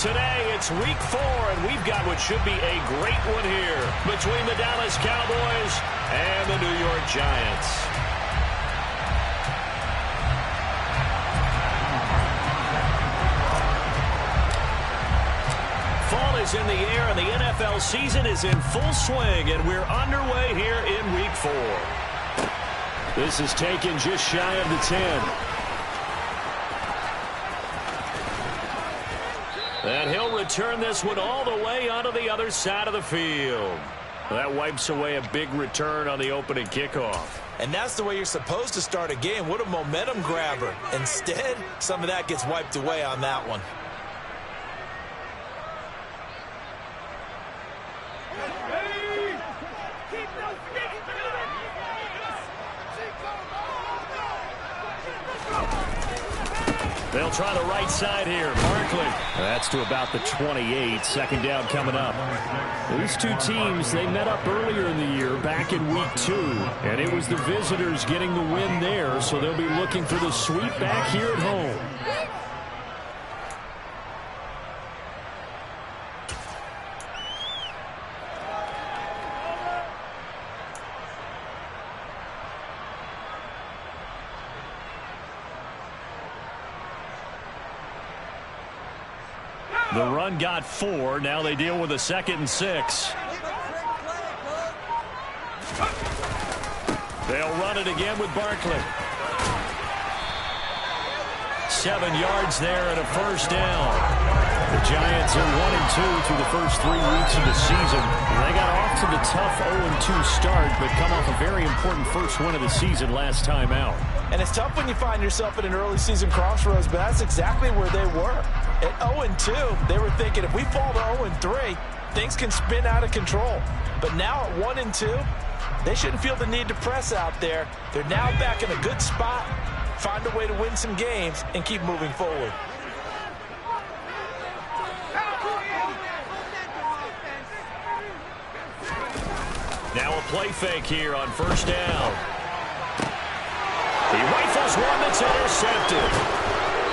Today, it's week 4, and we've got what should be a great one here between the Dallas Cowboys and the New York Giants. Fall is in the air, and the NFL season is in full swing, and we're underway here in week 4. This is taken just shy of the 10. And he'll return this one all the way onto the other side of the field. That wipes away a big return on the opening kickoff. And that's the way you're supposed to start a game. What a momentum grabber. Instead, some of that gets wiped away on that one. They'll try the right side here. Barkley. That's to about the 28. Second down coming up. These two teams, they met up earlier in the year back in week 2. And it was the visitors getting the win there, so they'll be looking for the sweep back here at home. The run got 4. Now they deal with a 2nd and 6. They'll run it again with Barkley. 7 yards there and a first down. The Giants are 1-2 through the first 3 weeks of the season. They got off to the tough 0-2 start, but come off a very important first win of the season last time out. And it's tough when you find yourself in an early season crossroads, but that's exactly where they were. At 0-2, they were thinking if we fall to 0-3, things can spin out of control. But now at 1-2, they shouldn't feel the need to press out there. They're now back in a good spot, find a way to win some games, and keep moving forward. Now a play fake here on first down. He rifles one that's intercepted.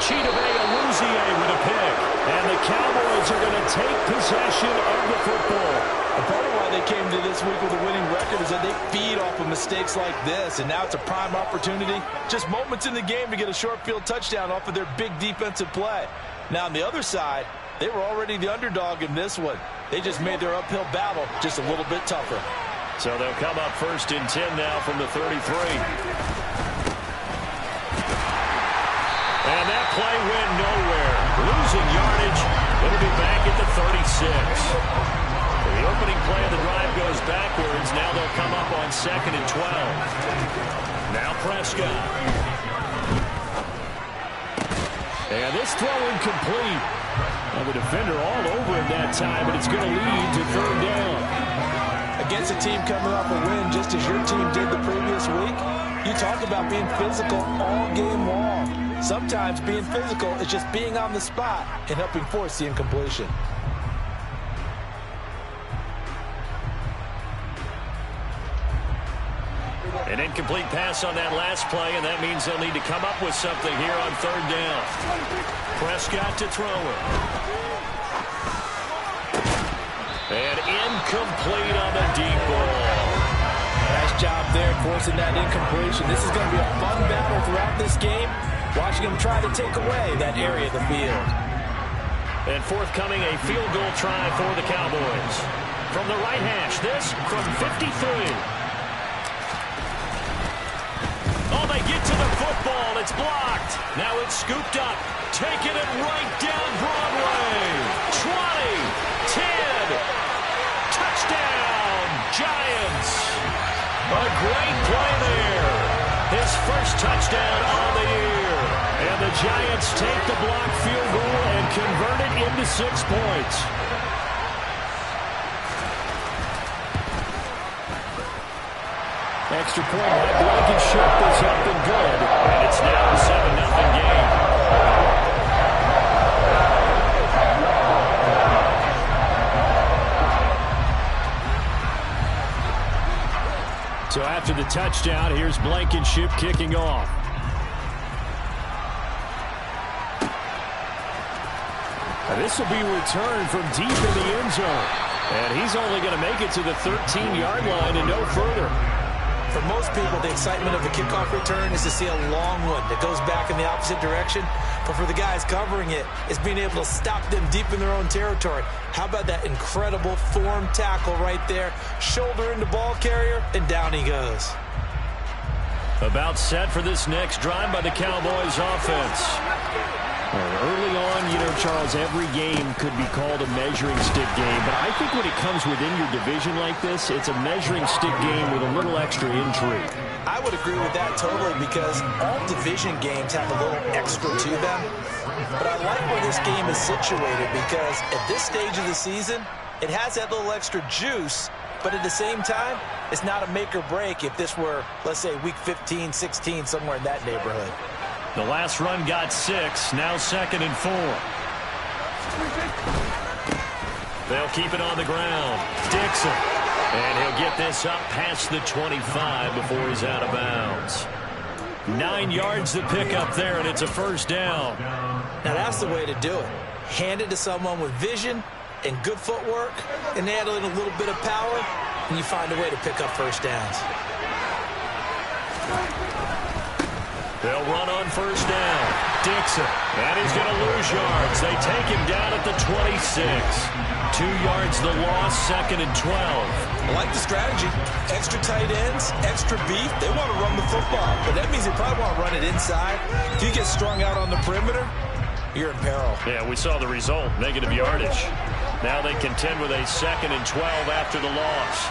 Chidobe Awuzie with a pick. And the Cowboys are going to take possession of the football. A part of why they came to this week with a winning record is that they feed off of mistakes like this. And now it's a prime opportunity. Just moments in the game to get a short field touchdown off of their big defensive play. Now on the other side, they were already the underdog in this one. They just made their uphill battle just a little bit tougher. So they'll come up 1st and 10 now from the 33. And that play went nowhere. Losing yardage. It'll be back at the 36. The opening play of the drive goes backwards. Now they'll come up on 2nd and 12. Now Prescott. And this throw incomplete. Well, the defender all over him that time, but it's going to lead to 3rd down. Against a team coming off a win just as your team did the previous week, you talk about being physical all game long. Sometimes being physical is just being on the spot and helping force the incompletion. An incomplete pass on that last play, and that means they'll need to come up with something here on 3rd down. Prescott to throw it. And incomplete on the deep ball. Nice job there forcing that incompletion. This is going to be a fun battle throughout this game. Watching them try to take away that area of the field. And forthcoming a field goal try for the Cowboys. From the right hash, this from 53. Oh, they get to the football. It's blocked. Now it's scooped up. Taking it right down Broadway. 20, 10. Touchdown, Giants. A great play there. His first touchdown on the year. And the Giants take the blocked field goal and convert it into 6 points. Extra point by Blankenship is up and good. And it's now a 7-0 game. So after the touchdown, here's Blankenship kicking off. This will be returned from deep in the end zone. And he's only going to make it to the 13-yard line and no further. For most people, the excitement of the kickoff return is to see a long one that goes back in the opposite direction. But for the guys covering it, it's being able to stop them deep in their own territory. How about that incredible form tackle right there? Shoulder into ball carrier, and down he goes. About set for this next drive by the Cowboys offense. Early on, Charles, every game could be called a measuring stick game. But I think when it comes within your division like this, it's a measuring stick game with a little extra intrigue. I would agree with that totally because all division games have a little extra to them. But I like where this game is situated because at this stage of the season, it has that little extra juice. But at the same time, it's not a make or break if this were, let's say, week 15, 16, somewhere in that neighborhood. The last run got 6, now 2nd and 4. They'll keep it on the ground. Dixon. And he'll get this up past the 25 before he's out of bounds. 9 yards to pick up there, and it's a first down. Now that's the way to do it. Hand it to someone with vision and good footwork, and add in a little bit of power, and you find a way to pick up first downs. They'll run on first down. Dixon. And he's going to lose yards. They take him down at the 26. 2 yards the loss, 2nd and 12. I like the strategy. Extra tight ends, extra beef. They want to run the football, but that means they probably want to run it inside. If you get strung out on the perimeter, you're in peril. Yeah, we saw the result, negative yardage. Now they contend with a 2nd and 12 after the loss.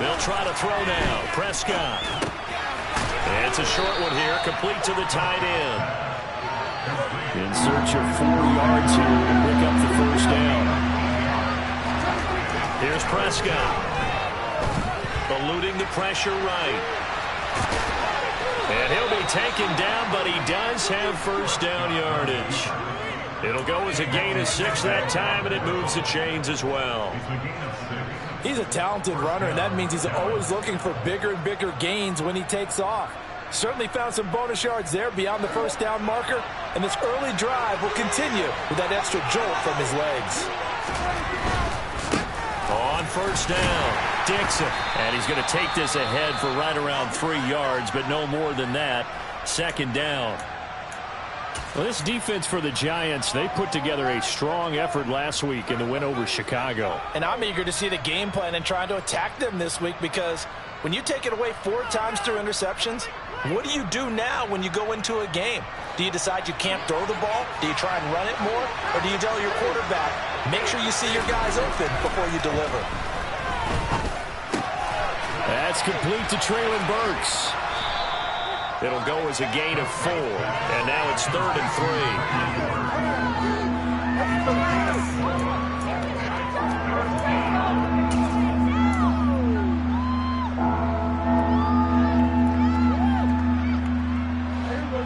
They'll try to throw now. Prescott. And it's a short one here, complete to the tight end. In search of 4 yards here to pick up the first down. Here's Prescott. Eluding the pressure right. And he'll be taken down, but he does have first down yardage. It'll go as a gain of 6 that time, and it moves the chains as well. He's a talented runner, and that means he's always looking for bigger and bigger gains when he takes off. Certainly found some bonus yards there beyond the first down marker, and this early drive will continue with that extra jolt from his legs. On first down, Dixon. And he's going to take this ahead for right around 3 yards, but no more than that. 2nd down. Well, this defense for the Giants, they put together a strong effort last week in the win over Chicago. And I'm eager to see the game plan and trying to attack them this week because when you take it away 4 times through interceptions, what do you do now when you go into a game? Do you decide you can't throw the ball? Do you try and run it more? Or do you tell your quarterback, make sure you see your guys open before you deliver? That's complete to Treylon Burks. It'll go as a gain of 4. And now it's 3rd and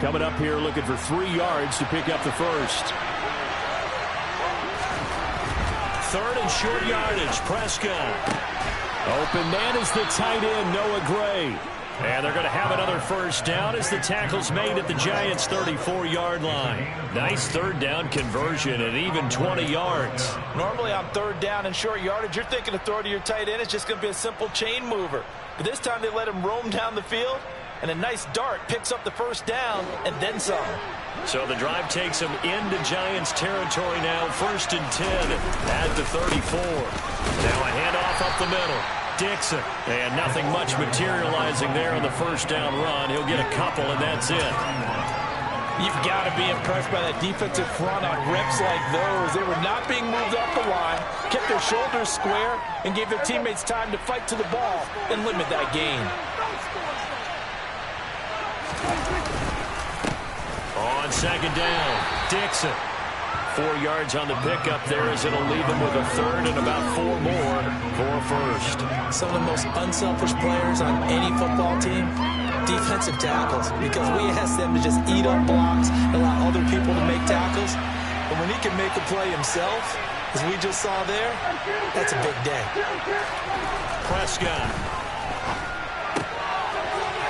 3. Coming up here looking for 3 yards to pick up the first. 3rd and short yardage. Prescott. Open man is the tight end, Noah Gray. And they're going to have another first down as the tackle's made at the Giants' 34-yard line. Nice 3rd down conversion and even 20 yards. Normally on 3rd down and short yardage, you're thinking to throw to your tight end. It's just going to be a simple chain mover. But this time they let him roam down the field, and a nice dart picks up the first down and then some. So the drive takes him into Giants territory now, 1st and 10 at the 34. Now a handoff up the middle. Dixon, and nothing much materializing there on the first down run. He'll get a couple, and that's it. You've got to be impressed by that defensive front on reps like those. They were not being moved off the line, kept their shoulders square, and gave their teammates time to fight to the ball and limit that gain. On 2nd down, Dixon. 4 yards on the pickup there as it'll leave him with a 3rd and about 4 more for a first. Some of the most unselfish players on any football team, defensive tackles, because we ask them to just eat up blocks and allow other people to make tackles. But when he can make a play himself, as we just saw there, that's a big day. Prescott.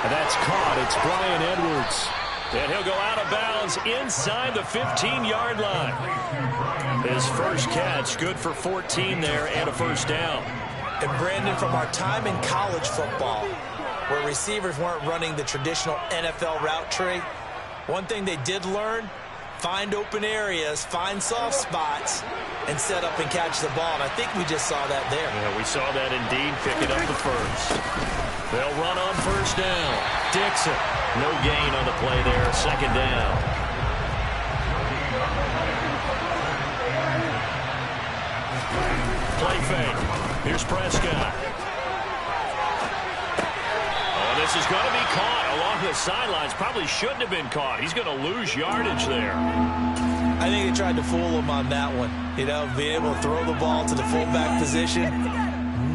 And that's caught. It's Bryan Edwards. And he'll go out of bounds inside the 15-yard line. His first catch, good for 14 there and a first down. And Brandon, from our time in college football, where receivers weren't running the traditional NFL route tree, one thing they did learn, find open areas, find soft spots, and set up and catch the ball. And I think we just saw that there. Yeah, we saw that indeed, picking up the first. They'll run on first down. Dixon, no gain on the play there, second down. Play fake. Here's Prescott. Oh, this is going to be caught along the sidelines. Probably shouldn't have been caught. He's going to lose yardage there. I think they tried to fool him on that one. You know, being able to throw the ball to the fullback position.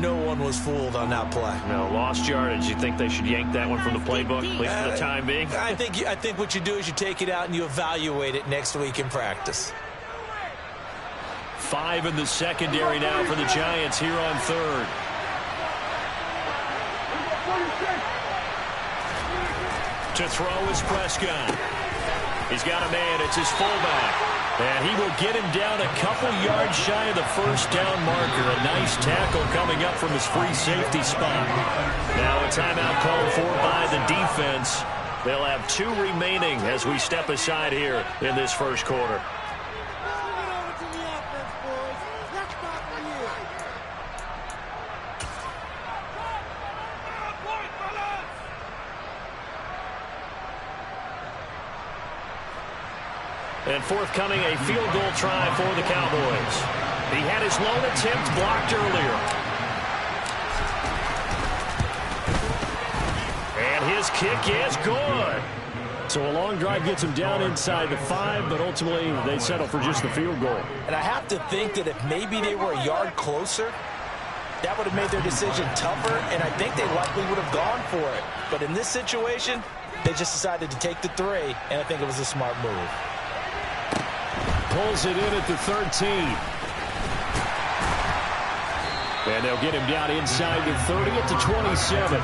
No one was fooled on that play. No, lost yardage. You think they should yank that one from the playbook, at least for the time being? I think what you do is you take it out and you evaluate it next week in practice. 5 in the secondary now for the Giants here on third. To throw is Prescott. He's got a man. It's his fullback. And he will get him down a couple yards shy of the first down marker. A nice tackle coming up from his free safety spot. Now a timeout called for by the defense. They'll have 2 remaining as we step aside here in this first quarter. And forthcoming, a field goal try for the Cowboys. He had his lone attempt blocked earlier. And his kick is good. So a long drive gets him down inside the 5, but ultimately they settle for just the field goal. And I have to think that if maybe they were a yard closer, that would have made their decision tougher, and I think they likely would have gone for it. But in this situation, they just decided to take the 3, and I think it was a smart move. Pulls it in at the 13. And they'll get him down inside the 30 at the 27.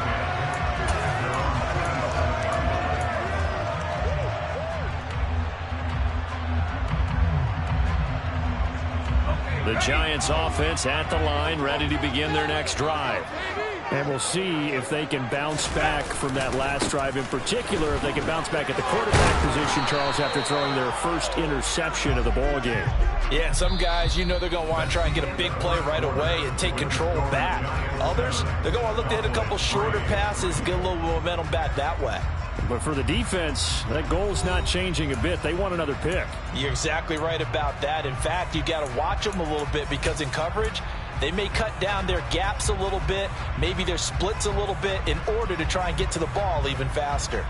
The Giants offense at the line, ready to begin their next drive. And we'll see if they can bounce back from that last drive, in particular if they can bounce back at the quarterback position, Charles, after throwing their first interception of the ball game. Yeah, some guys, you know they're going to want to try and get a big play right away and take control back. Others, they're going to look to hit a couple shorter passes, get a little momentum back that way. But for the defense, that goal's not changing a bit. They want another pick. You're exactly right about that. In fact, you got to watch them a little bit because in coverage, they may cut down their gaps a little bit, maybe their splits a little bit in order to try and get to the ball even faster.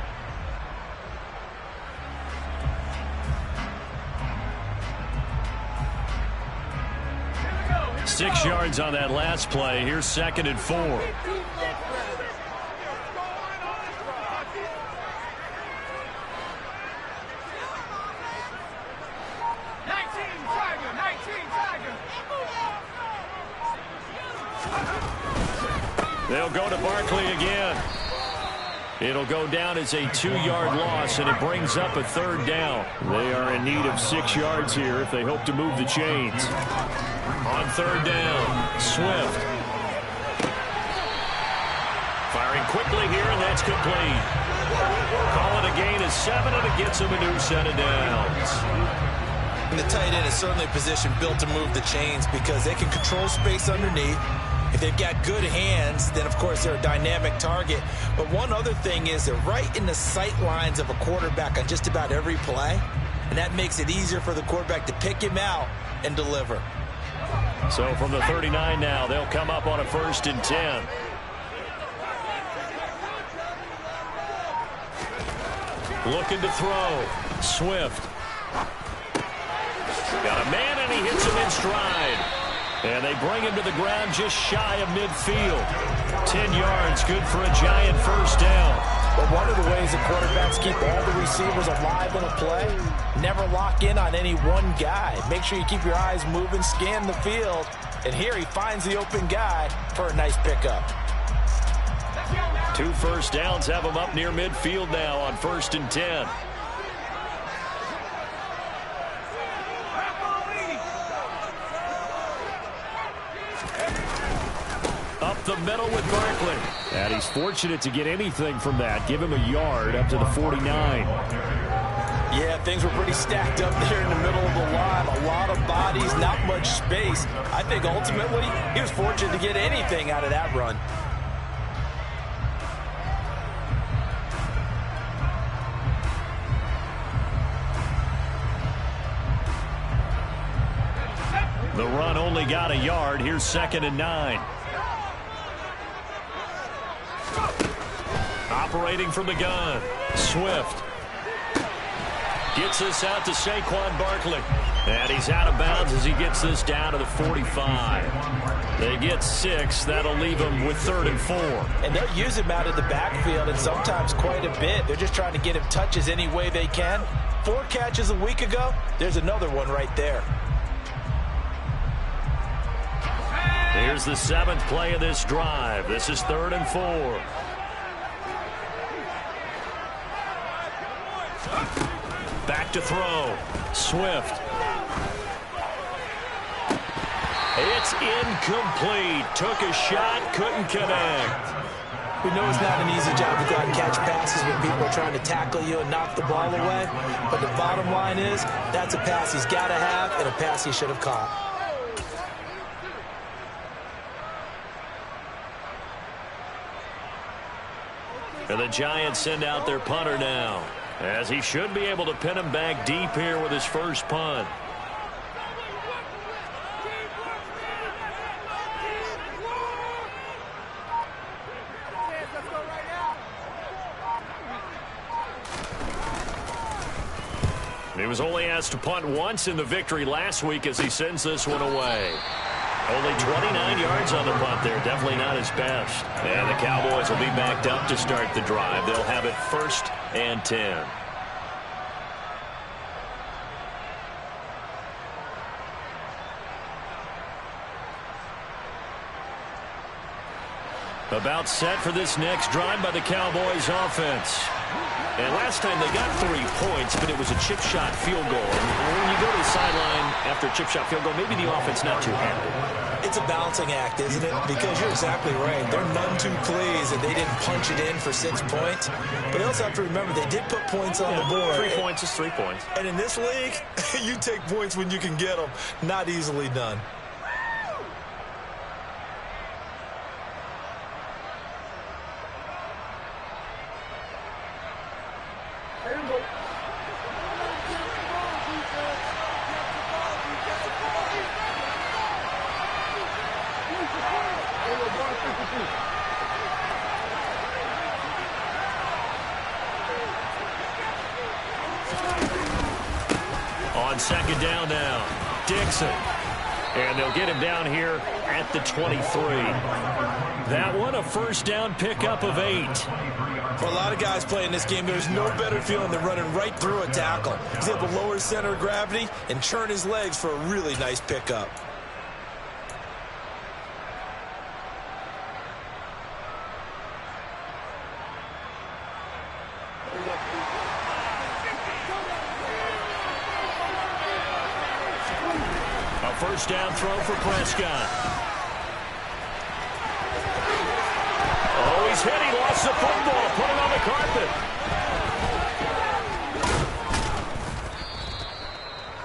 Six yards on that last play. Here's 2nd and 4. They'll go to Barkley again. It'll go down as a 2-yard loss, and it brings up a 3rd down. They are in need of 6 yards here if they hope to move the chains. On 3rd down, Swift. Firing quickly here, and that's complete. Call it a gain of 7, and it gets them a new set of downs. And the tight end is certainly a position built to move the chains because they can control space underneath. If they've got good hands, then, of course, they're a dynamic target. But one other thing is they're right in the sight lines of a quarterback on just about every play, and that makes it easier for the quarterback to pick him out and deliver. So from the 39 now, they'll come up on a 1st and 10. Looking to throw. Swift. Got a man, and he hits him in stride. And they bring him to the ground just shy of midfield. 10 yards, good for a Giant first down. But one of the ways the quarterbacks keep all the receivers alive in a play, never lock in on any one guy. Make sure you keep your eyes moving, scan the field. And here he finds the open guy for a nice pickup. 2 first downs have him up near midfield now on 1st and 10. the middle with Barkley. And he's fortunate to get anything from that. Give him a yard up to the 49. Yeah, things were pretty stacked up there in the middle of the line. A lot of bodies, not much space. I think ultimately he was fortunate to get anything out of that run. The run only got a yard. Here's 2nd and 9. Operating from the gun. Swift. Gets this out to Saquon Barkley. And he's out of bounds as he gets this down to the 45. They get 6. That'll leave him with 3rd and 4. And they'll use him out of the backfield, and sometimes quite a bit. They're just trying to get him touches any way they can. 4 catches a week ago. There's another one right there. Here's the 7th play of this drive. This is 3rd and 4. Back to throw. Swift. It's incomplete. Took a shot, couldn't connect. We know it's not an easy job to go out and catch passes when people are trying to tackle you and knock the ball away. But the bottom line is, that's a pass he's got to have and a pass he should have caught. And the Giants send out their punter now, as he should be able to pin him back deep here with his first punt. He was only asked to punt once in the victory last week as he sends this one away. Only 29 yards on the punt there. Definitely not his best. And the Cowboys will be backed up to start the drive. They'll have it 1st and 10. About set for this next drive by the Cowboys offense. And last time they got 3 points, but it was a chip shot field goal. And when you go to the sideline after a chip shot field goal, maybe the offense not too happy. It's a balancing act, isn't it? Because you're exactly right. They're none too pleased that they didn't punch it in for 6 points. But you also have to remember they did put points on the board. 3 points is 3 points. And in this league, you take points when you can get them. Not easily done. On 2nd down now, Dixon. And they'll get him down here at the 23. That one a 1st down pickup of 8. For a lot of guys playing this game, there's no better feeling than running right through a tackle. He's able to lower his center of gravity and churn his legs for a really nice pickup. A 1st down throw for Prescott. Oh, he's hit. He lost the football. Put it on the carpet.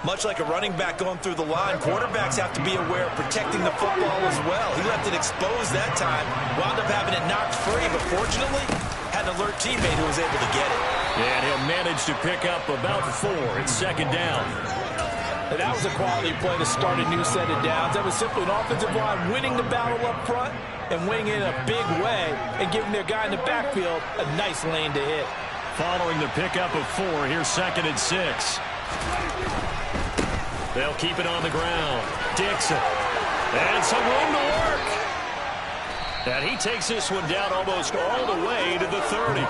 Much like a running back going through the line, quarterbacks have to be aware of protecting the football as well. He left it exposed that time, wound up having it knocked free, but fortunately, had an alert teammate who was able to get it. And he'll manage to pick up about 4. It's 2nd down. And that was a quality play to start a new set of downs. That was simply an offensive line winning the battle up front and winning it in a big way and giving their guy in the backfield a nice lane to hit. Following the pickup of 4, here's 2nd and 6. They'll keep it on the ground. Dixon. And some room to work. And he takes this one down almost all the way to the 30.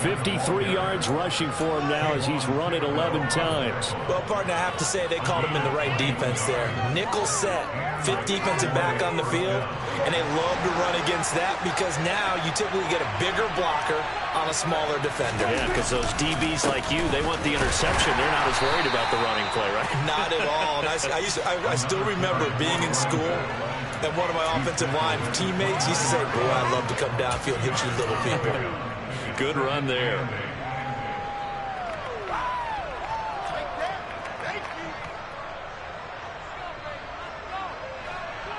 53 yards rushing for him now as he's run it 11 times. Well, partner, I have to say they called him in the right defense there. Nickel set, 5th defensive back on the field. and they love to run against that because now you typically get a bigger blocker on a smaller defender. Yeah, because those DBs like you, they want the interception. They're not as worried about the running play, right? Not at all. And I still remember being in school, and one of my offensive line teammates used to say, boy, I'd love to come downfield and hit you little people. Good run there.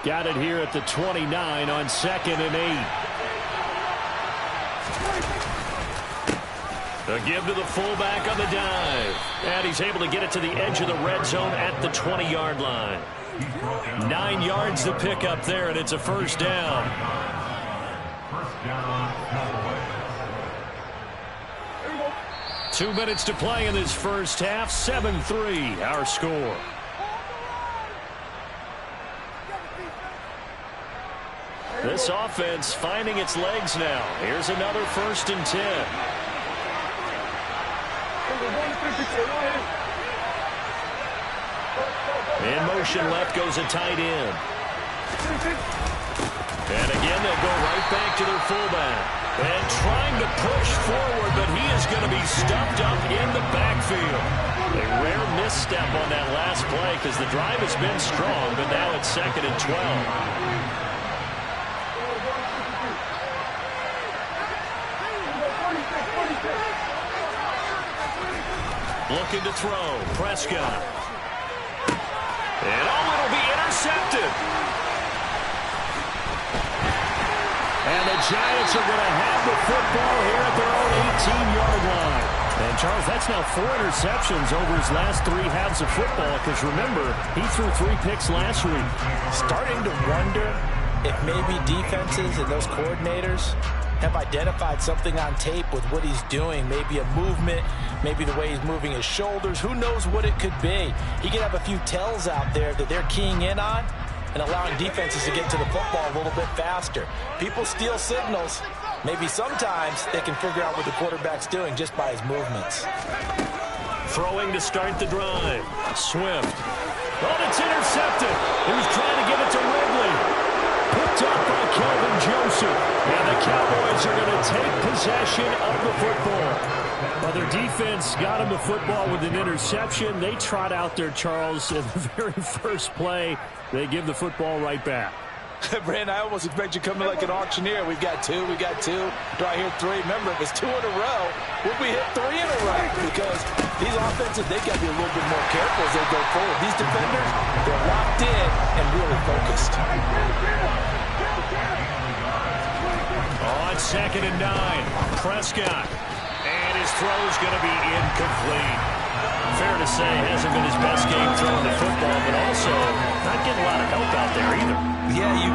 Got it here at the 29 on 2nd and 8. A give to the fullback on the dive. And he's able to get it to the edge of the red zone at the 20-yard line. 9 yards to pick up there, and it's a first down. 2 minutes to play in this first half. 7-3, our score. This offense finding its legs now. Here's another 1st and 10. In motion left goes a tight end. And again, they'll go right back to their fullback. And trying to push forward, but he is going to be stuffed up in the backfield. A rare misstep on that last play because the drive has been strong, but now it's 2nd and 12. Looking to throw. Prescott. And it'll be intercepted. And the Giants are going to have the football here at their own 18-yard line. And, Charles, that's now 4 interceptions over his last 3 halves of football because, remember, he threw 3 picks last week. Starting to wonder if maybe defenses and those coordinators have identified something on tape with what he's doing. Maybe a movement, maybe the way he's moving his shoulders. Who knows what it could be? He could have a few tells out there that they're keying in on and allowing defenses to get to the football a little bit faster. People steal signals. Maybe sometimes they can figure out what the quarterback's doing just by his movements. Throwing to start the drive. Swift. Oh, it's intercepted. He was trying to give it to Ridley. Picked up by Kelvin Joseph. And the Cowboys are going to take possession of the football. Well, their defense got him the football with an interception. They trot out there, Charles, in the very first play. They give the football right back. Brand, I almost expect you coming like an auctioneer. We've got 2, we got 2. Do I hear 3? Remember, if it's 2 in a row, we'll be hit 3 in a row because these offenses, they got to be a little bit more careful as they go forward. These defenders, they're locked in and really focused. On 2nd and 9, Prescott. And his throw is going to be incomplete. Fair to say, hasn't been his best game throwing the football, but also not getting a lot of help out there either. Yeah, you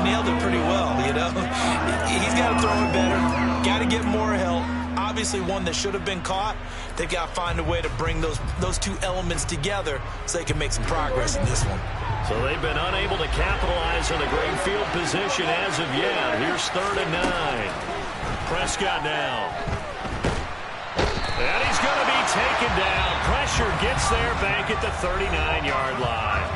nailed it pretty well, you know. He's got to throw it better, got to get more help. Obviously one that should have been caught. They've got to find a way to bring those 2 elements together so they can make some progress in this one. So they've been unable to capitalize on the great field position as of yet. Here's 3rd and 9. Prescott now. And he's going to be taken down. Pressure gets there back at the 39-yard line.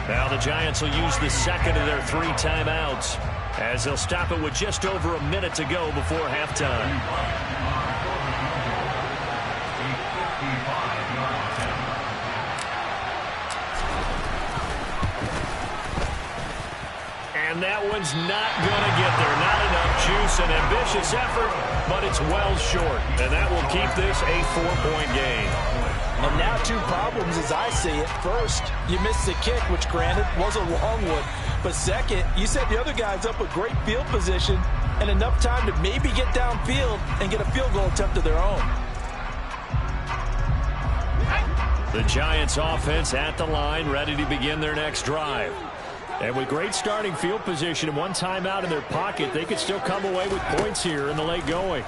Now the Giants will use the 2nd of their 3 timeouts as they'll stop it with just over a minute to go before halftime. And that one's not going to get there. Not enough juice. An ambitious effort, but it's well short. And that will keep this a 4-point game. And now 2 problems as I see it. First, you missed the kick, which granted was a long one. But second, you set the other guys up with great field position and enough time to maybe get downfield and get a field goal attempt of their own. The Giants offense at the line, ready to begin their next drive. And with great starting field position and 1 timeout in their pocket, they could still come away with points here in the late going.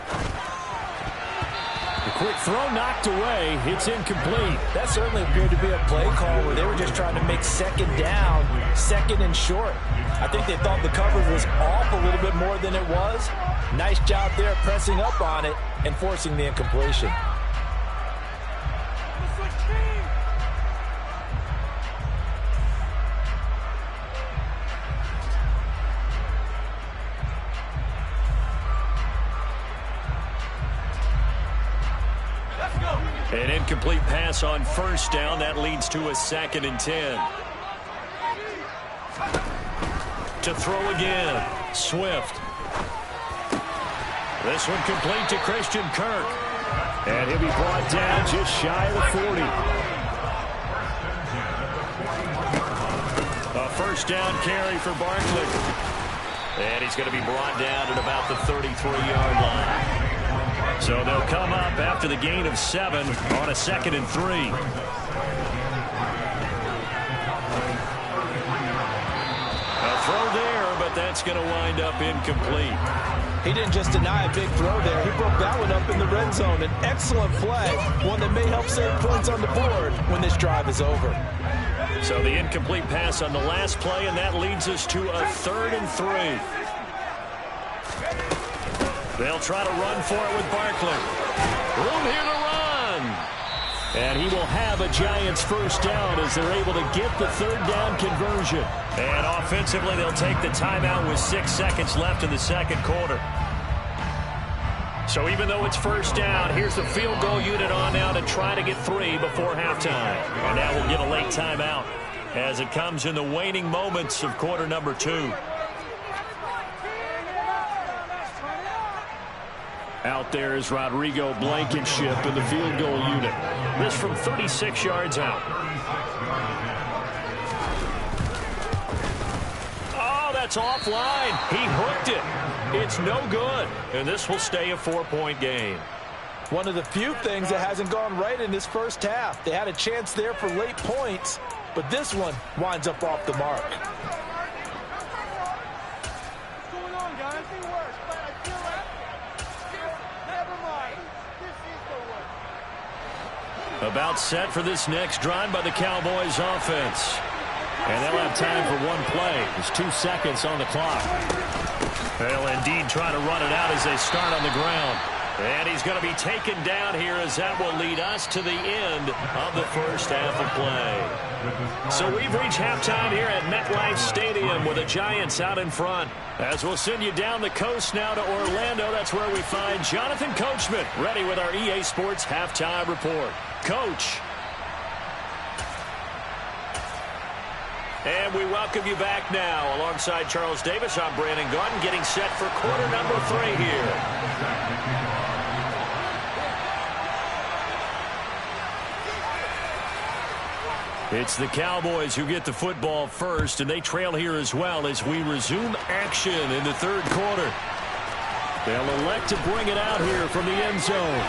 The quick throw knocked away. It's incomplete. That certainly appeared to be a play call where they were just trying to make 2nd down, 2nd and short. I think they thought the coverage was off a little bit more than it was. Nice job there pressing up on it and forcing the incompletion. An incomplete pass on first down. That leads to a 2nd and 10. To throw again. Swift. This one complete to Christian Kirk. And he'll be brought down just shy of the 40. A first down carry for Barkley. And he's going to be brought down at about the 33-yard line. So they'll come up after the gain of 7 on a 2nd and 3. A throw there, but that's going to wind up incomplete. He didn't just deny a big throw there. He broke that one up in the red zone. An excellent play, one that may help save points on the board when this drive is over. So the incomplete pass on the last play, and that leads us to a 3rd and 3. They'll try to run for it with Barkley. Room here to run. And he will have a Giants first down as they're able to get the 3rd down conversion. And offensively, they'll take the timeout with 6 seconds left in the 2nd quarter. So even though it's first down, here's the field goal unit on now to try to get 3 before halftime. And now we'll get a late timeout as it comes in the waning moments of quarter number 2. Out there is Rodrigo Blankenship in the field goal unit. This from 36 yards out. Oh, that's offline. He hooked it. It's no good. And this will stay a 4-point game. One of the few things that hasn't gone right in this first half. They had a chance there for late points, but this one winds up off the mark. About set for this next drive by the Cowboys offense. And they'll have time for one play. There's 2 seconds on the clock. They'll indeed try to run it out as they start on the ground. And he's going to be taken down here as that will lead us to the end of the first half of play. So we've reached halftime here at MetLife Stadium with the Giants out in front. As we'll send you down the coast now to Orlando, that's where we find Jonathan Coachman ready with our EA Sports halftime report. Coach. And we welcome you back now. Alongside Charles Davis, I'm Brandon Gaudin, getting set for quarter number 3 here. It's the Cowboys who get the football first, and they trail here as well as we resume action in the 3rd quarter. They'll elect to bring it out here from the end zone.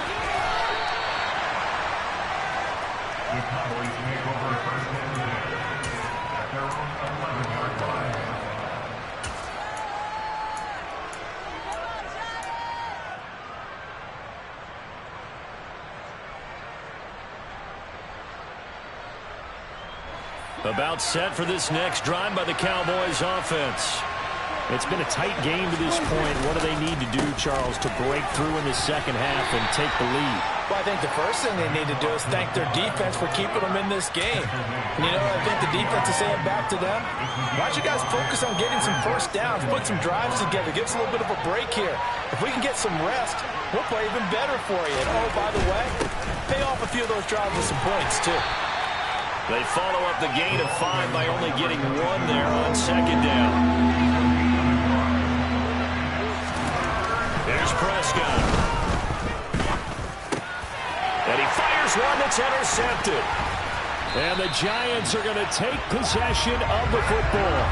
The Cowboys make over first and 10 at their own 11-yard line. About set for this next drive by the Cowboys offense. It's been a tight game to this point. What do they need to do, Charles, to break through in the second half and take the lead? Well, I think the first thing they need to do is thank their defense for keeping them in this game. And, you know, I think the defense is saying back to them, why don't you guys focus on getting some first downs, put some drives together, give us a little bit of a break here. If we can get some rest, we'll play even better for you. And, oh, by the way, pay off a few of those drives with some points, too. They follow up the gain of 5 by only getting 1 there on second down. There's Prescott. And he fires one that's intercepted. And the Giants are going to take possession of the football.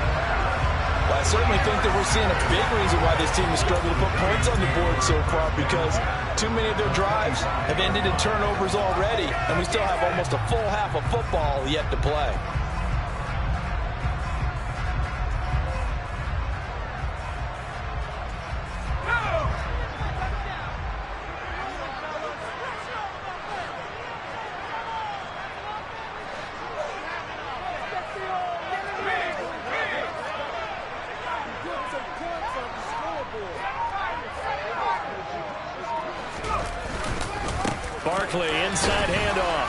Well, I certainly think that we're seeing a big reason why this team has struggled to put points on the board so far, because too many of their drives have ended in turnovers already, and we still have almost a full half of football yet to play. Barkley, inside handoff.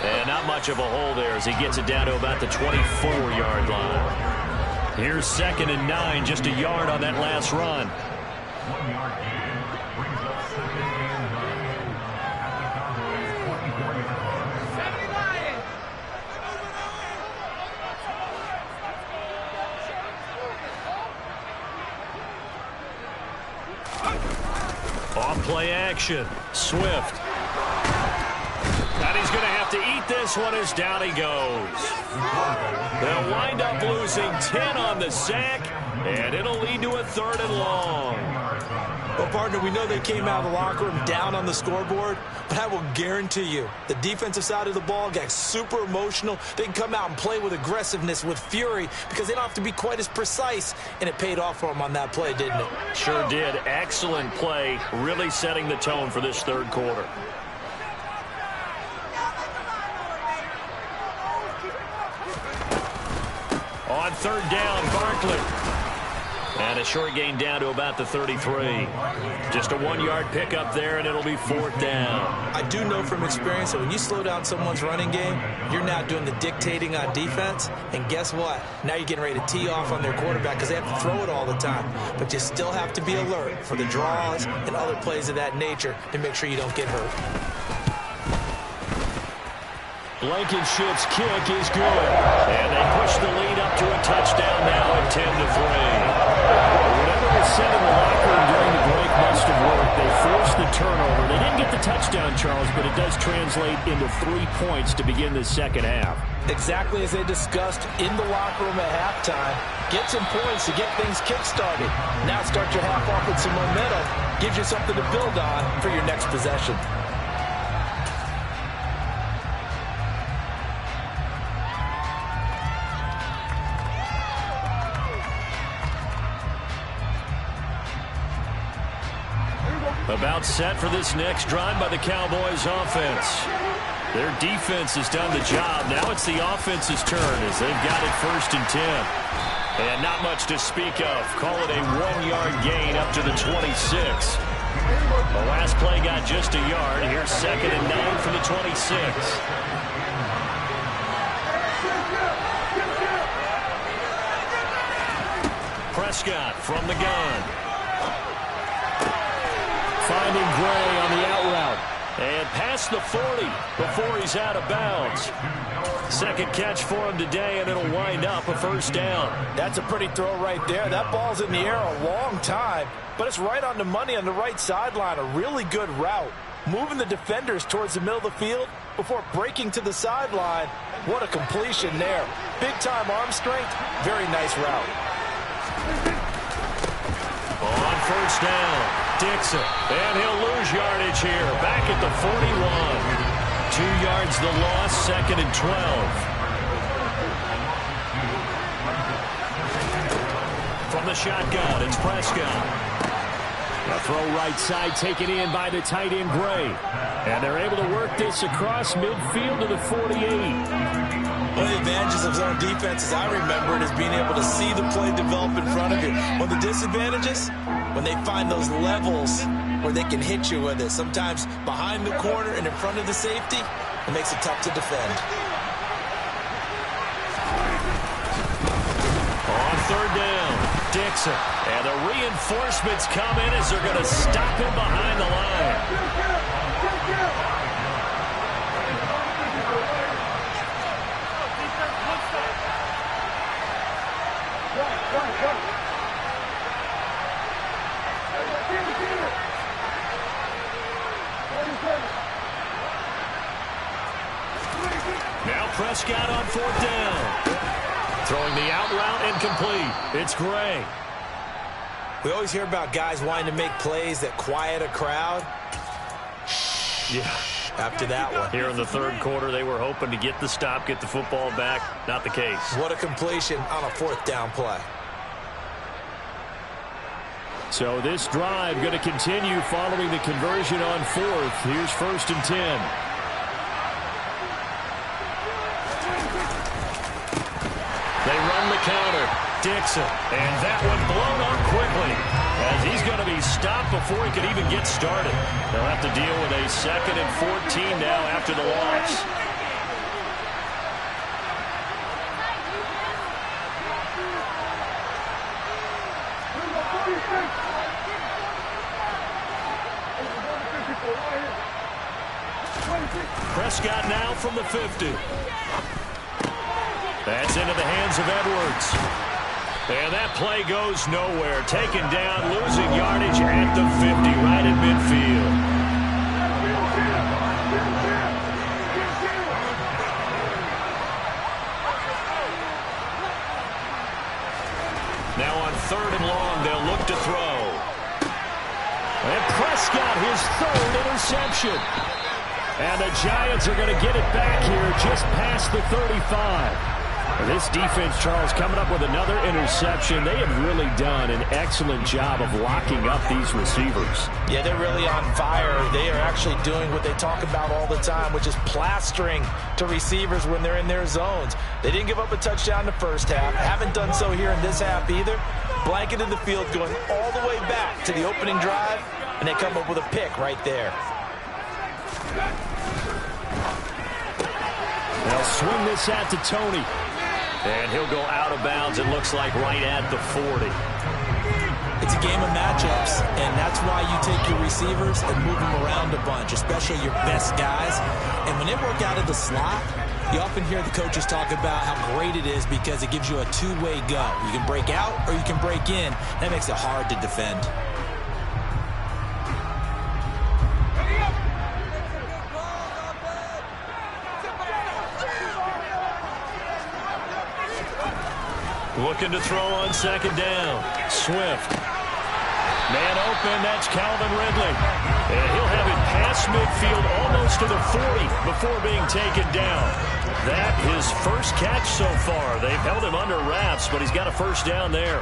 And not much of a hole there as he gets it down to about the 24-yard line. Here's 2nd and 9, just a yard on that last run. 1 yard gain brings up 2nd and 9 at the Cowboys' 24. Play action. Swift. And he's going to have to eat this one as down he goes. They'll wind up losing 10 on the sack, and it'll lead to a 3rd and long. Well, partner, we know they came out of the locker room down on the scoreboard, but I will guarantee you the defensive side of the ball got super emotional. They can come out and play with aggressiveness, with fury, because they don't have to be quite as precise, and it paid off for them on that play, didn't it? Sure did. Excellent play, really setting the tone for this 3rd quarter. On 3rd down, Barkley. And a short gain down to about the 33. Just a 1-yard pickup there, and it'll be 4th down. I do know from experience that when you slow down someone's running game, you're now doing the dictating on defense. And guess what? Now you're getting ready to tee off on their quarterback because they have to throw it all the time. But you still have to be alert for the draws and other plays of that nature to make sure you don't get hurt. Blankenship's kick is good. And they push the lead up to a touchdown now at 10-3. Whatever was said in the locker room during the break must have worked. They forced the turnover. They didn't get the touchdown, Charles, but it does translate into 3 points to begin the second half. Exactly as they discussed in the locker room at halftime. Get some points to get things kick-started. Now start your half off with some momentum. Gives you something to build on for your next possession. About set for this next drive by the Cowboys offense. Their defense has done the job. Now it's the offense's turn as they've got it 1st and 10. And not much to speak of. Call it a 1-yard gain up to the 26. The last play got just a yard. Here's 2nd and 9 from the 26. Prescott from the gun. Finding Gray on the out route. And past the 40 before he's out of bounds. 2nd catch for him today, and it'll wind up a 1st down. That's a pretty throw right there. That ball's in the air a long time, but it's right on the money on the right sideline. A really good route. Moving the defenders towards the middle of the field before breaking to the sideline. What a completion there. Big-time arm strength. Very nice route. On 1st down. Dixon, and he'll lose yardage here. Back at the 41. 2 yards the loss, 2nd and 12. From the shotgun, it's Prescott. A throw right side taken in by the tight end Gray. And they're able to work this across midfield to the 48. One of the advantages of zone defense, as I remember it, is being able to see the play develop in front of you. One of the disadvantages, when they find those levels where they can hit you with it. Sometimes behind the corner and in front of the safety, it makes it tough to defend. On 3rd down, Dixon. And the reinforcements come in as they're going to stop him behind the line. Now Prescott on 4th down. Throwing the out route and complete. It's Gray. We always hear about guys wanting to make plays that quiet a crowd. Yeah. After that one. Here in the 3rd quarter, they were hoping to get the stop, get the football back. Not the case. What a completion on a 4th down play. So this drive going to continue following the conversion on 4th. Here's 1st and 10. They run the counter. Dixon. And that one blown up quickly as he's going to be stopped before he could even get started. They'll have to deal with a 2nd and 14 now after the loss. Prescott now from the 50. That's into the hands of Edwards. And that play goes nowhere. Taken down, losing yardage at the 50, right at midfield. Now on 3rd and long, they'll look to throw. And Prescott, his 3rd interception. And the Giants are going to get it back here just past the 35. This defense, Charles, coming up with another interception. They have really done an excellent job of locking up these receivers. Yeah, they're really on fire. They are actually doing what they talk about all the time, which is plastering to receivers when they're in their zones. They didn't give up a touchdown in the first half. Haven't done so here in this half either. Blanketed the field going all the way back to the opening drive, and they come up with a pick right there. They'll swing this out to Tony. And he'll go out of bounds, it looks like, right at the 40. It's a game of matchups, and that's why you take your receivers and move them around a bunch, especially your best guys. And when they work out of the slot, you often hear the coaches talk about how great it is because it gives you a two-way go. You can break out or you can break in. That makes it hard to defend. Looking to throw on 2nd down. Swift. Man open, that's Calvin Ridley. And he'll have it past midfield almost to the 40 before being taken down. That his first catch so far. They've held him under wraps, but he's got a 1st down there.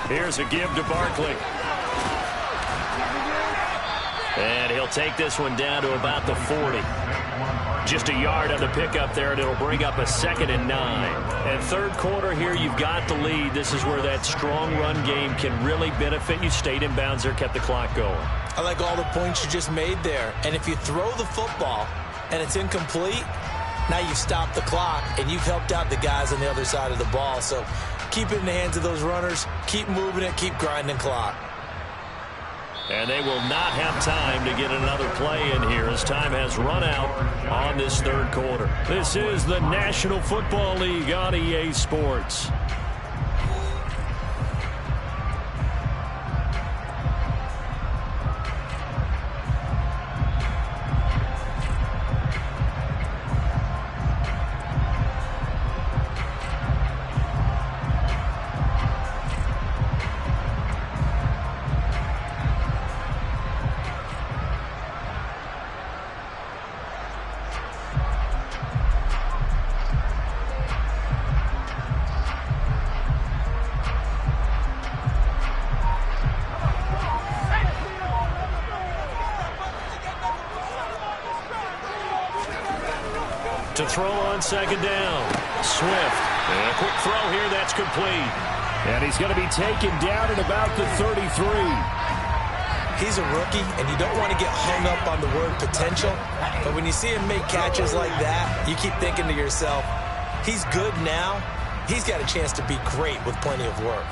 Here's a give to Barkley. And he'll take this one down to about the 40. Just a yard on the pickup there, and it'll bring up a 2nd and 9. And 3rd quarter here, you've got the lead. This is where that strong run game can really benefit you. Stayed in bounds there, kept the clock going. I like all the points you just made there. And if you throw the football and it's incomplete, now you've stopped the clock and you've helped out the guys on the other side of the ball. So keep it in the hands of those runners. Keep moving it. Keep grinding clock. And they will not have time to get another play in here as time has run out on this 3rd quarter. This is the National Football League on EA Sports. To throw on 2nd down. Swift. And a quick throw here. That's complete. And he's going to be taken down at about the 33. He's a rookie, and you don't want to get hung up on the word potential. But when you see him make catches like that, you keep thinking to yourself, he's good now. He's got a chance to be great with plenty of work.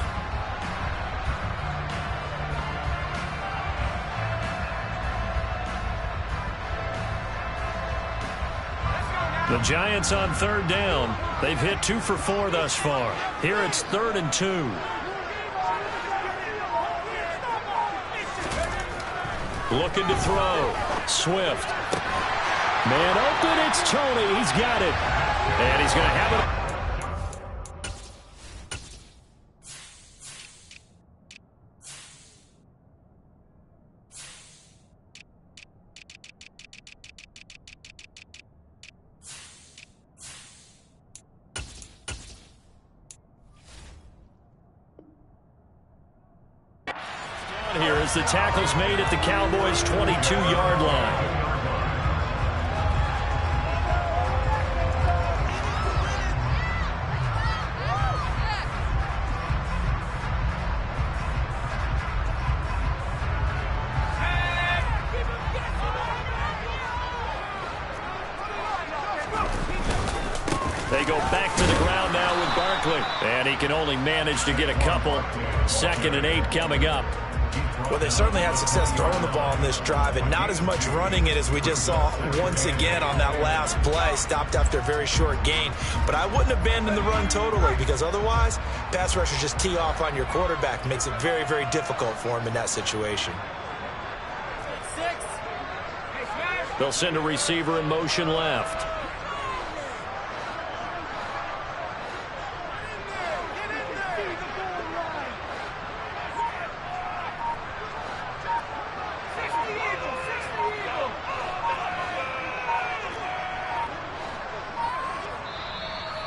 The Giants on 3rd down. They've hit 2 for 4 thus far. Here it's 3rd and 2. Looking to throw. Swift. Man open, it's Tony. He's got it. And he's going to have it. Here as the tackle's made at the Cowboys' 22-yard line. They go back to the ground now with Barkley. And he can only manage to get a couple. 2nd and 8 coming up. Well, they certainly had success throwing the ball in this drive, and not as much running it as we just saw once again on that last play. Stopped after a very short gain. But I wouldn't abandon the run totally, because otherwise, pass rushers just tee off on your quarterback. Makes it very, very difficult for him in that situation. They'll send a receiver in motion left.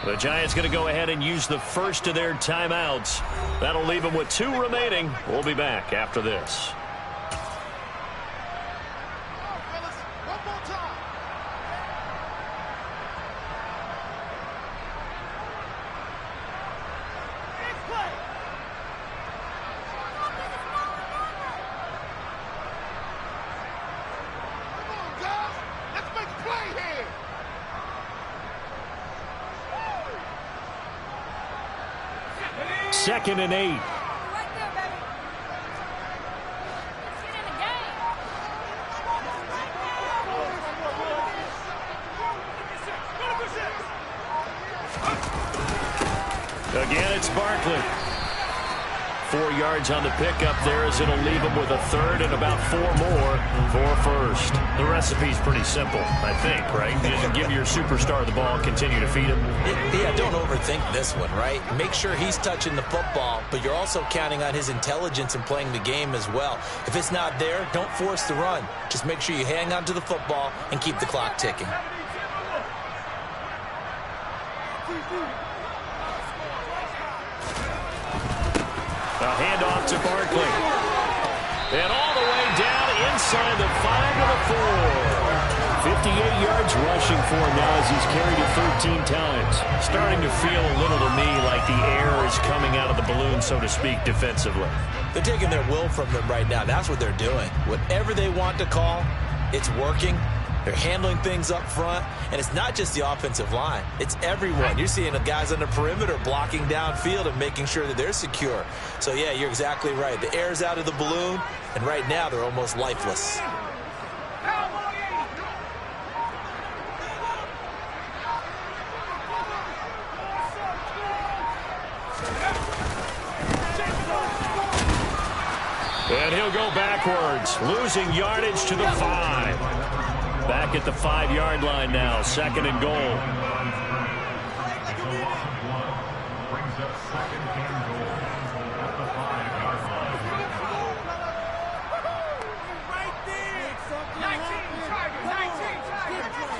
The Giants going to go ahead and use the first of their timeouts. That'll leave them with 2 remaining. We'll be back after this. Second and 8. Again, it's Barkley. 4 yards on the pickup there as it'll leave him with a 3rd and about 4 more for first. The recipe's pretty simple, I think, right? You just give your superstar the ball and continue to feed him. Yeah, don't overthink this one, right? Make sure he's touching the football, but you're also counting on his intelligence and playing the game as well. If it's not there, don't force the run. Just make sure you hang on to the football and keep the clock ticking. A handoff to Barkley. And all the way down inside the 5 to the 4. 58 yards rushing for him now as he's carried it 13 times. Starting to feel a little to me like the air is coming out of the balloon, so to speak, defensively. They're taking their will from them right now. That's what they're doing. Whatever they want to call, it's working. They're handling things up front, and it's not just the offensive line. It's everyone. You're seeing the guys on the perimeter blocking downfield and making sure that they're secure. So, yeah, you're exactly right. The air's out of the balloon, and right now they're almost lifeless. And he'll go backwards, losing yardage to the 5. Back at the 5-yard line now, 2nd and goal. Brings up 2nd and goal at the 5-yard line. Right there. 19 Tigers, 19 Tigers.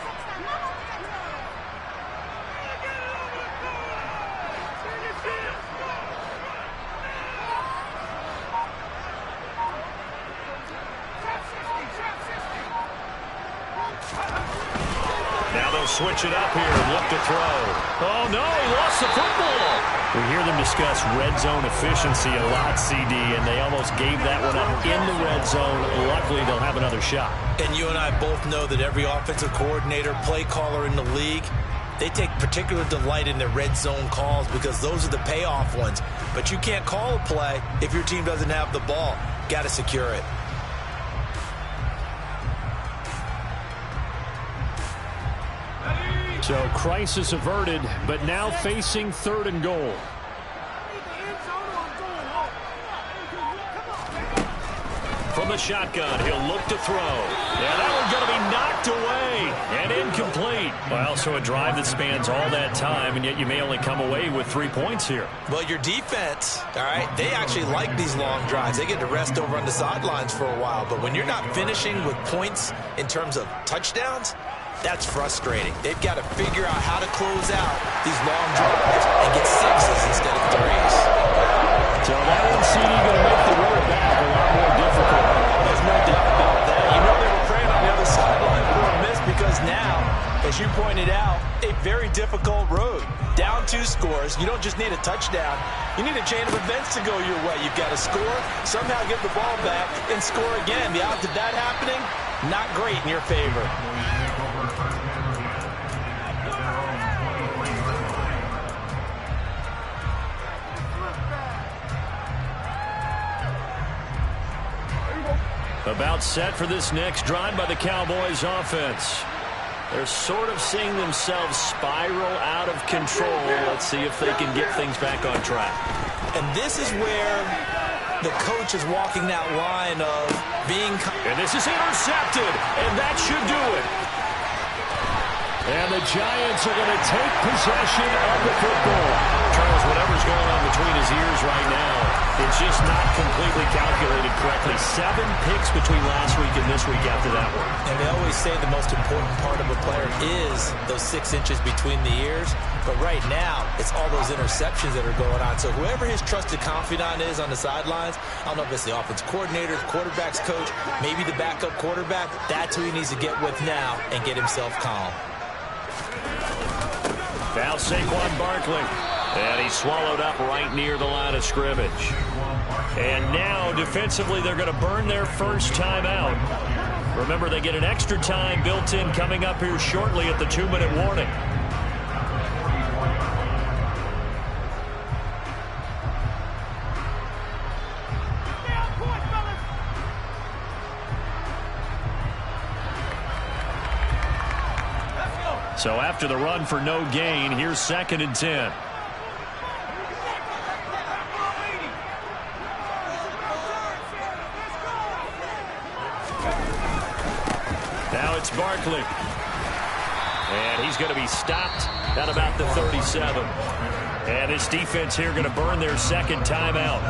Now they'll switch it up here and look to throw. Oh, no, he lost the football. We hear them discuss red zone efficiency a lot, CD, and they almost gave that one up in the red zone. Luckily, they'll have another shot. And you and I both know that every offensive coordinator, play caller in the league, they take particular delight in their red zone calls because those are the payoff ones. But you can't call a play if your team doesn't have the ball. Got to secure it. So crisis averted, but now facing 3rd and goal. From the shotgun, he'll look to throw. Yeah, that one's going to be knocked away and incomplete. Well, so a drive that spans all that time, and yet you may only come away with 3 points here. Well, your defense, all right, they actually like these long drives. They get to rest over on the sidelines for a while. But when you're not finishing with points in terms of touchdowns, that's frustrating. They've got to figure out how to close out these long drives and get 6s instead of 3s. So that one, CD, going to make the road back a lot more difficult. There's no doubt about that. You know they were praying on the other sideline for a miss because now, as you pointed out, a very difficult road. Down 2 scores. You don't just need a touchdown. You need a chain of events to go your way. You've got to score, somehow get the ball back, and score again. The odds of that happening, not great in your favor. About set for this next drive by the Cowboys offense. They're sort of seeing themselves spiral out of control. Let's see if they can get things back on track. And this is where the coach is walking that line of being... And this is intercepted, and that should do it. And the Giants are going to take possession of the football. Charles, whatever's going on between his ears right now, it's just not completely calculated correctly. 7 picks between last week and this week after that one. And they always say the most important part of a player is those 6 inches between the ears. But right now, it's all those interceptions that are going on. So whoever his trusted confidant is on the sidelines, I don't know if it's the offense coordinator, the quarterback's coach, maybe the backup quarterback, that's who he needs to get with now and get himself calm. Now Saquon Barkley. And he's swallowed up right near the line of scrimmage. And now, defensively, they're going to burn their first time out. Remember, they get an extra time built in coming up here shortly at the 2-minute warning. So after the run for no gain, here's 2nd and 10. Now it's Barkley. And he's going to be stopped at about the 37. And this defense here going to burn their 2nd timeout.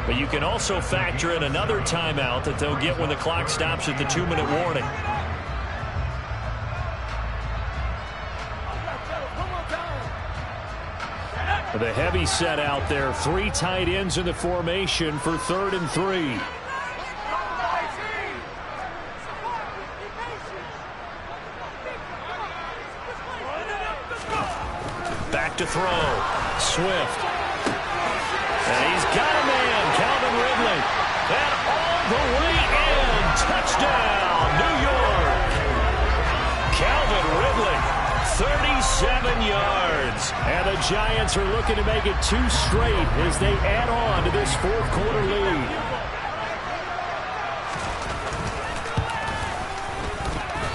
But you can also factor in another timeout that they'll get when the clock stops at the 2-minute warning. The heavy set out there. 3 tight ends in the formation for 3rd and 3. Back to throw. Swift. And he's got a man, Calvin Ridley. And all the way in. Touchdown, New York. Calvin Ridley. 37 yards. And the Giants are looking to make it 2 straight as they add on to this 4th quarter lead.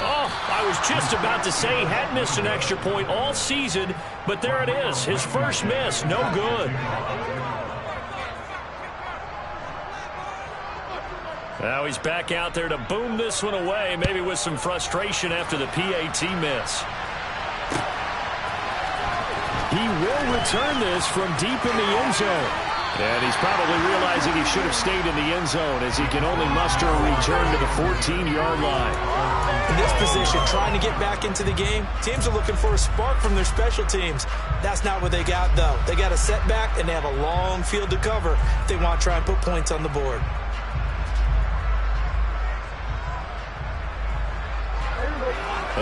Oh, I was just about to say he had missed an extra point all season, but there it is. His first miss, no good. Now he's back out there to boom this one away, maybe with some frustration after the PAT miss. He will return this from deep in the end zone. And he's probably realizing he should have stayed in the end zone as he can only muster a return to the 14-yard line. In this position, trying to get back into the game, teams are looking for a spark from their special teams. That's not what they got, though. They got a setback, and they have a long field to cover if they want to try and put points on the board.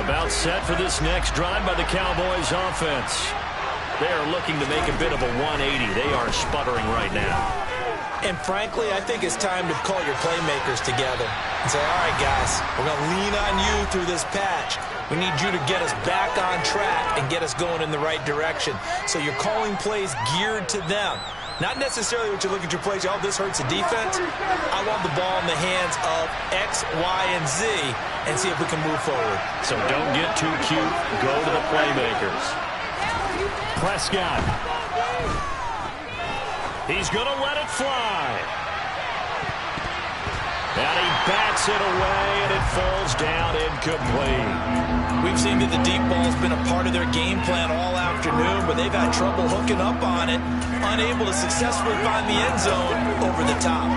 About set for this next drive by the Cowboys offense. They are looking to make a bit of a 180. They are sputtering right now. And frankly, I think it's time to call your playmakers together and say, all right, guys, we're going to lean on you through this patch. We need you to get us back on track and get us going in the right direction. So you're calling plays geared to them. Not necessarily what you look at your plays, oh, this hurts the defense. I want the ball in the hands of X, Y, and Z and see if we can move forward. So don't get too cute. Go to the playmakers. Prescott. He's going to let it fly. And he bats it away, and it falls down incomplete. We've seen that the deep ball's been a part of their game plan all afternoon, but they've had trouble hooking up on it, unable to successfully find the end zone over the top.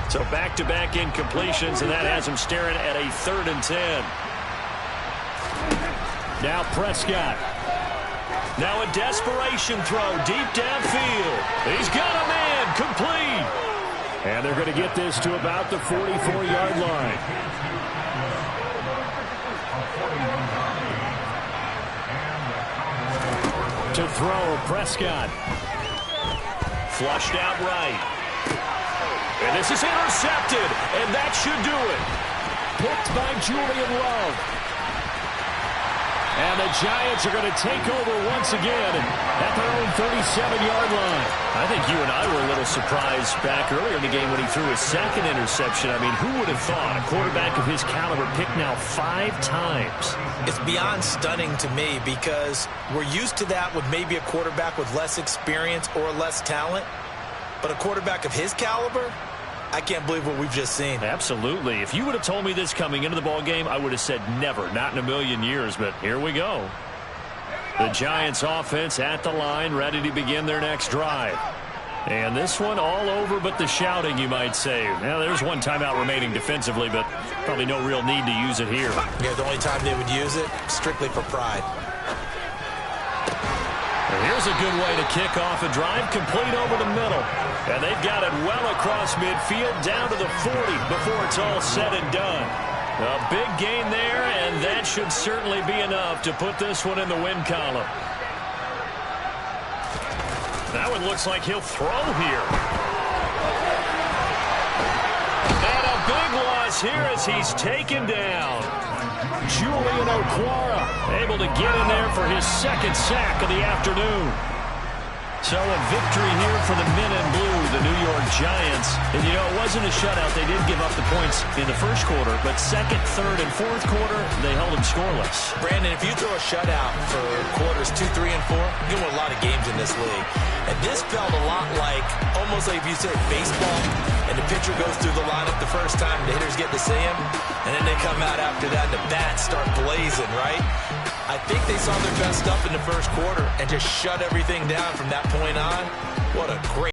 So back-to-back incompletions, and that has him staring at a 3rd and 10. Now Prescott. Now a desperation throw deep downfield. He's got a man, complete. And they're going to get this to about the 44-yard line. To throw, Prescott. Flushed out right. And this is intercepted, and that should do it. Picked by Julian Love. And the Giants are going to take over once again at their own 37-yard line. I think you and I were a little surprised back earlier in the game when he threw his second interception. I mean, who would have thought a quarterback of his caliber picked now 5 times? It's beyond stunning to me because we're used to that with maybe a quarterback with less experience or less talent. But a quarterback of his caliber, I can't believe what we've just seen. Absolutely. If you would have told me this coming into the ball game, I would have said never, not in a million years. But here we go. The Giants offense at the line, ready to begin their next drive. And this one all over but the shouting, you might say. Now, there's one timeout remaining defensively, but probably no real need to use it here. Yeah, the only time they would use it, strictly for pride. Here's a good way to kick off a drive, complete over the middle. And they've got it well across midfield, down to the 40 before it's all said and done. A big gain there, and that should certainly be enough to put this one in the win column. That one looks like he'll throw here. And a big loss here as he's taken down. Julian Okwara able to get in there for his second sack of the afternoon. So a victory here for the men in blue, the New York Giants. And, you know, it wasn't a shutout. They did give up the points in the first quarter, but second, third, and fourth quarter, they held them scoreless. Brandon, if you throw a shutout for quarters 2, 3, and 4, you win a lot of games in this league. And this felt a lot like, almost like if you said baseball, and the pitcher goes through the lineup the first time, the hitters get to see him, and then they come out after that, and the bats start blazing, right? I think they saw their best stuff in the first quarter and just shut everything down from that point on. What a great